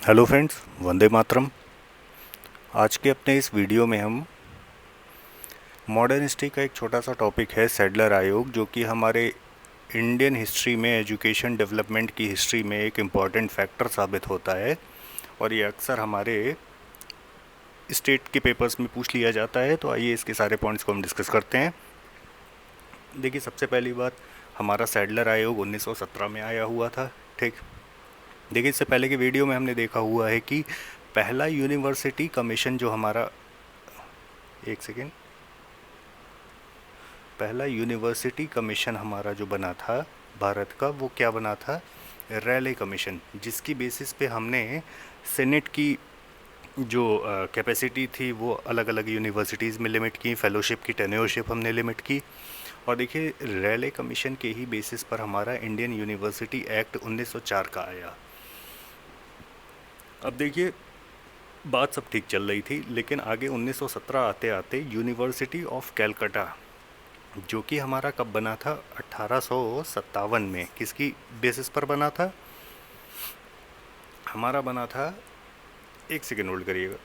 Hello friends, Vande Mataram. आज के अपने इस वीडियो में हम मॉडर्न हिस्ट्री का एक छोटा सा टॉपिक है सैडलर आयोग, जो कि हमारे इंडियन हिस्ट्री में एजुकेशन डेवलपमेंट की हिस्ट्री में एक इम्पॉर्टेंट फैक्टर साबित होता है। और ये अक्सर हमारे स्टेट के पेपर्स में पूछ लिया जाता है। तो आइए इसके सारे पॉइंट्स को हम डिस्कस करते हैं। देखिए, सबसे पहली बात, हमारा सैडलर आयोग 1917 में आया हुआ था। ठीक। देखिए, इससे पहले के वीडियो में हमने देखा हुआ है कि पहला यूनिवर्सिटी कमीशन जो हमारा, एक सेकेंड, पहला यूनिवर्सिटी कमीशन हमारा जो बना था भारत का, वो क्या बना था? रैले कमीशन, जिसकी बेसिस पे हमने सेनेट की जो कैपेसिटी थी वो अलग अलग यूनिवर्सिटीज़ में लिमिट की, फेलोशिप की टेन्योरशिप हमने लिमिट की। और देखिए, रैले कमीशन के ही बेसिस पर हमारा इंडियन यूनिवर्सिटी एक्ट 1904 का आया। अब देखिए, बात सब ठीक चल रही थी, लेकिन आगे 1917 आते आते यूनिवर्सिटी ऑफ कैलकाटा, जो कि हमारा कब बना था? 1857 में। किसकी बेसिस पर बना था? हमारा बना था, एक सेकेंड होल्ड करिएगा।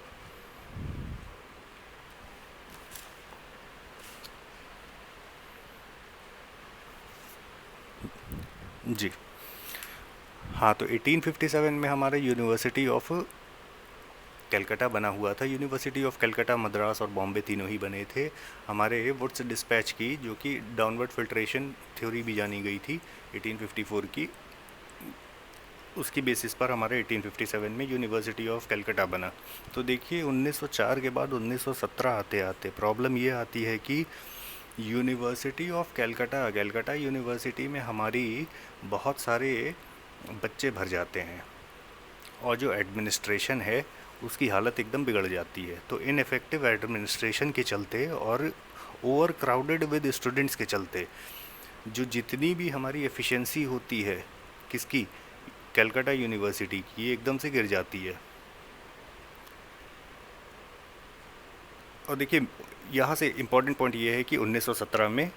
जी हाँ, तो 1857 में हमारा यूनिवर्सिटी ऑफ कलकत्ता बना हुआ था। यूनिवर्सिटी ऑफ कलकत्ता, मद्रास और बॉम्बे तीनों ही बने थे। हमारे वुड्स डिस्पैच की, जो कि डाउनवर्ड फिल्ट्रेशन थ्योरी भी जानी गई थी 1854 की, उसकी बेसिस पर हमारे 1857 में यूनिवर्सिटी ऑफ कलकत्ता बना। तो देखिए, 1904 के बाद 1917 आते आते प्रॉब्लम ये आती है कि university of Calcutta, Calcutta university में हमारी बहुत सारे बच्चे भर जाते हैं और जो एडमिनिस्ट्रेशन है उसकी हालत एकदम बिगड़ जाती है। तो इनफेक्टिव एडमिनिस्ट्रेशन के चलते और ओवर क्राउडेड विद स्टूडेंट्स के चलते जो जितनी भी हमारी एफिशिएंसी होती है, किसकी? कलकत्ता यूनिवर्सिटी की, ये एकदम से गिर जाती है। और देखिए, यहाँ से इम्पॉर्टेंट पॉइंट ये है कि 1917 में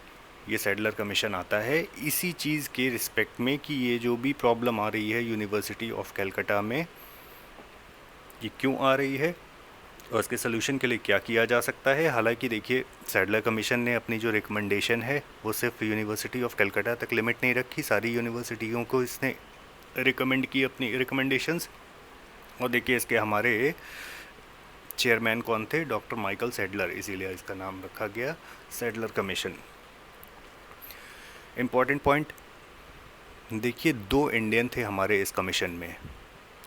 ये सैडलर कमीशन आता है इसी चीज़ के रिस्पेक्ट में कि ये जो भी प्रॉब्लम आ रही है यूनिवर्सिटी ऑफ कलकत्ता में, ये क्यों आ रही है और इसके सोल्यूशन के लिए क्या किया जा सकता है। हालांकि देखिए, सैडलर कमीशन ने अपनी जो रिकमेंडेशन है वो सिर्फ यूनिवर्सिटी ऑफ कलकत्ता तक लिमिट नहीं रखी, सारी यूनिवर्सिटियों को इसने रिकमेंड की अपनी रिकमेंडेशंस। और देखिए, इसके हमारे चेयरमैन कौन थे? डॉक्टर माइकल सैडलर, इसीलिए इसका नाम रखा गया सैडलर कमीशन। इम्पॉर्टेंट पॉइंट, देखिए, 2 इंडियन थे हमारे इस कमीशन में।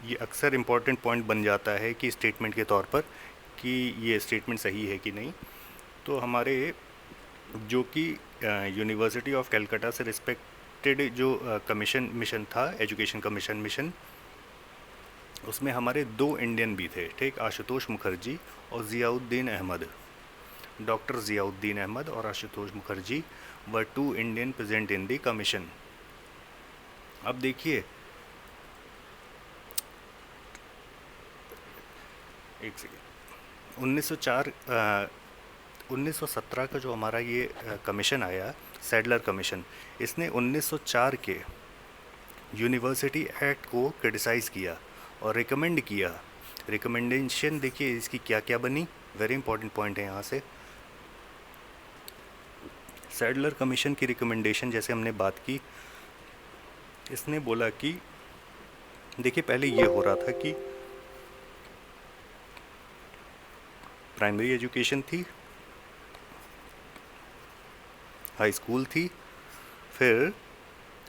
ये अक्सर इम्पॉर्टेंट पॉइंट बन जाता है कि स्टेटमेंट के तौर पर कि ये स्टेटमेंट सही है कि नहीं। तो हमारे जो कि यूनिवर्सिटी ऑफ कलकत्ता से रिस्पेक्टेड जो कमीशन मिशन था, एजुकेशन कमीशन मिशन, उसमें हमारे 2 इंडियन भी थे। ठीक, आशुतोष मुखर्जी और ज़ियाउद्दीन अहमद। डॉक्टर ज़ियाउद्दीन अहमद और आशुतोष मुखर्जी वर 2 Indian present in the commission. अब देखिए, एक सेकेंड, 1917 का जो हमारा ये कमीशन आया, सैडलर कमीशन, इसने 1904 के यूनिवर्सिटी एक्ट को क्रिटिसाइज़ किया और रिकमेंड किया। रिकमेंडेशन देखिए इसकी क्या क्या बनी, वेरी इंपॉर्टेंट पॉइंट है यहाँ से। सैडलर कमीशन की रिकमेंडेशन जैसे हमने बात की, इसने बोला कि देखिए, पहले ये हो रहा था कि प्राइमरी एजुकेशन थी, हाई स्कूल थी, फिर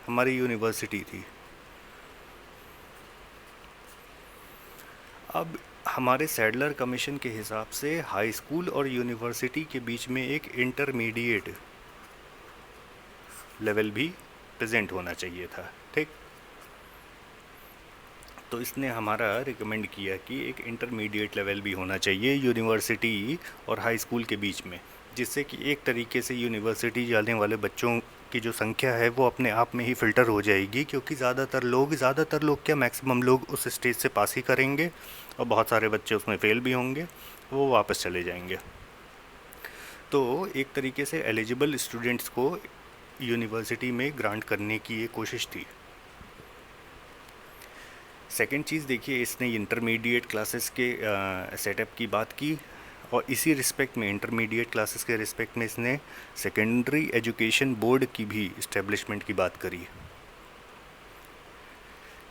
हमारी यूनिवर्सिटी थी। अब हमारे सैडलर कमीशन के हिसाब से हाई स्कूल और यूनिवर्सिटी के बीच में एक इंटरमीडिएट लेवल भी प्रेजेंट होना चाहिए था। ठीक, तो इसने हमारा रिकमेंड किया कि एक इंटरमीडिएट लेवल भी होना चाहिए यूनिवर्सिटी और हाई स्कूल के बीच में, जिससे कि एक तरीके से यूनिवर्सिटी जाने वाले बच्चों की जो संख्या है वो अपने आप में ही फ़िल्टर हो जाएगी, क्योंकि ज़्यादातर लोग क्या, मैक्सिमम लोग उस स्टेज से पास ही करेंगे और बहुत सारे बच्चे उसमें फ़ेल भी होंगे, वो वापस चले जाएंगे। तो एक तरीके से एलिजिबल स्टूडेंट्स को यूनिवर्सिटी में ग्रांट करने की ये कोशिश थी। सेकंड चीज़ देखिए, इसने इंटरमीडिएट क्लासेस के सेटअप की बात की, और इसी रिस्पेक्ट में इंटरमीडिएट क्लासेस के रिस्पेक्ट में इसने सेकेंडरी एजुकेशन बोर्ड की भी इस्टेब्लिशमेंट की बात करी।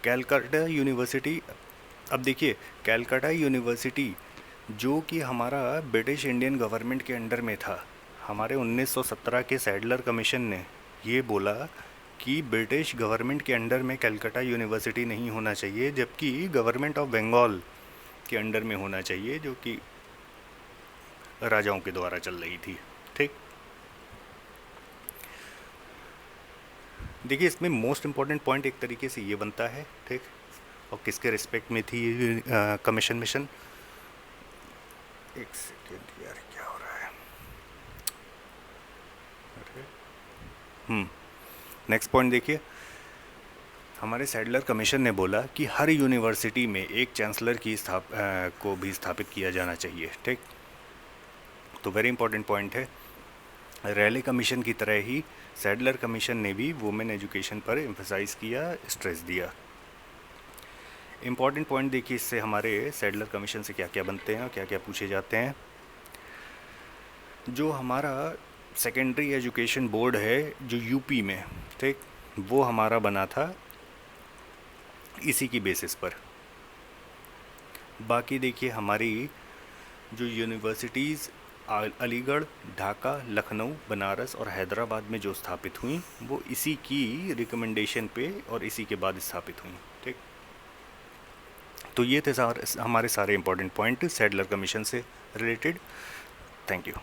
कैलकाटा यूनिवर्सिटी, अब देखिए कैलकाटा यूनिवर्सिटी जो कि हमारा ब्रिटिश इंडियन गवर्नमेंट के अंडर में था, हमारे 1917 के सैडलर कमीशन ने ये बोला कि ब्रिटिश गवर्नमेंट के अंडर में कैलकाटा यूनिवर्सिटी नहीं होना चाहिए, जबकि गवर्नमेंट ऑफ बंगाल के अंडर में होना चाहिए, जो कि राजाओं के द्वारा चल रही थी। ठीक, देखिए इसमें मोस्ट इम्पॉर्टेंट पॉइंट एक तरीके से ये बनता है, ठीक, और किसके रिस्पेक्ट में थी कमीशन मिशन। एक सेकेंड यार, क्या हो रहा है। नेक्स्ट पॉइंट देखिए, हमारे सैडलर कमीशन ने बोला कि हर यूनिवर्सिटी में एक चांसलर की को भी स्थापित किया जाना चाहिए। ठीक, तो वेरी इंपॉर्टेंट पॉइंट है। रैले कमीशन की तरह ही सैडलर कमीशन ने भी वुमेन एजुकेशन पर एम्फसाइज़ किया, स्ट्रेस दिया। इम्पॉर्टेंट पॉइंट देखिए, इससे हमारे सैडलर कमीशन से क्या क्या बनते हैं और क्या क्या पूछे जाते हैं। जो हमारा सेकेंडरी एजुकेशन बोर्ड है जो यूपी में, ठीक, वो हमारा बना था इसी की बेसिस पर। बाकी देखिए हमारी जो यूनिवर्सिटीज़ अलीगढ़, ढाका, लखनऊ, बनारस और हैदराबाद में जो स्थापित हुई, वो इसी की रिकमेंडेशन पे और इसी के बाद स्थापित हुई। ठीक, तो ये थे हमारे सारे इंपॉर्टेंट पॉइंट सैडलर कमीशन से रिलेटेड। Thank you.